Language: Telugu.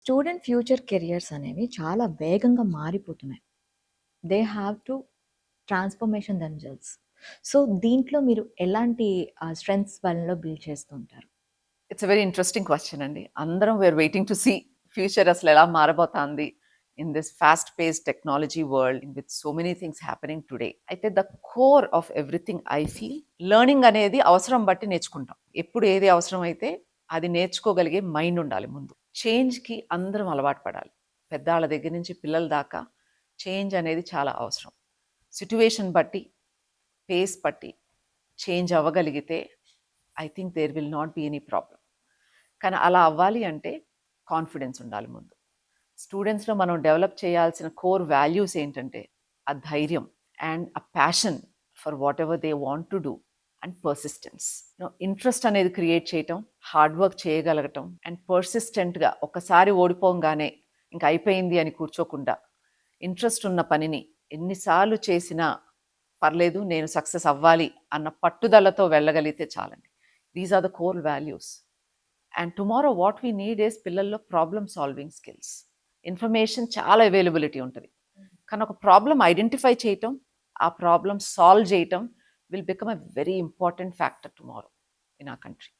స్టూడెంట్ ఫ్యూచర్ కెరియర్స్ అనేవి చాలా వేగంగా మారిపోతున్నాయి. They have to transformation themselves. So, దీంట్లో మీరు ఎలాంటి స్ట్రెంగ్త్స్ వాళ్ళలో బిల్డ్ చేస్తూ ఉంటారు? ఇట్స్ వెరీ ఇంట్రెస్టింగ్ క్వశ్చన్ అండి. అందరం were waiting to see future అసలు ఎలా మారబోతోంది in this fast pace technology world with so many things happening today. అయితే the core of everything I feel learning అనేది అవసరం బట్టి నేర్చుకుంటాం. ఎప్పుడు ఏది అవసరం అయితే అది నేర్చుకోగలిగే మైండ్ ఉండాలి ముందు. చేంజ్కి అందరం అలవాటు పడాలి. పెద్దవాళ్ళ దగ్గర నుంచి పిల్లల దాకా చేంజ్ అనేది చాలా అవసరం. సిట్యువేషన్ బట్టి పేస్ బట్టి చేంజ్ అవ్వగలిగితే I think there will not be any problem. కానీ అలా అవ్వాలి అంటే కాన్ఫిడెన్స్ ఉండాలి ముందు. స్టూడెంట్స్లో మనం డెవలప్ చేయాల్సిన కోర్ వాల్యూస్ ఏంటంటే ఆ ధైర్యం అండ్ ఆ passion for what ever they want to do and persistence. Interest అనేది క్రియేట్ చేయటం, హార్డ్ వర్క్ చేయగలగటం అండ్ పర్సిస్టెంట్గా ఒక్కసారి ఓడిపోగానే ఇంకా అయిపోయింది అని కూర్చోకుండా ఇంట్రెస్ట్ ఉన్న పనిని ఎన్నిసార్లు చేసినా పర్లేదు నేను సక్సెస్ అవ్వాలి అన్న పట్టుదలతో వెళ్ళగలిగితే చాలండి. These are the core values. And tomorrow what we need is పిల్లల్లో ప్రాబ్లమ్ సాల్వింగ్ స్కిల్స్. ఇన్ఫర్మేషన్ చాలా అవైలబిలిటీ ఉంటుంది, కానీ ఒక ప్రాబ్లం ఐడెంటిఫై చేయటం, ఆ ప్రాబ్లం సాల్వ్ చేయటం will become a very important factor tomorrow in our country.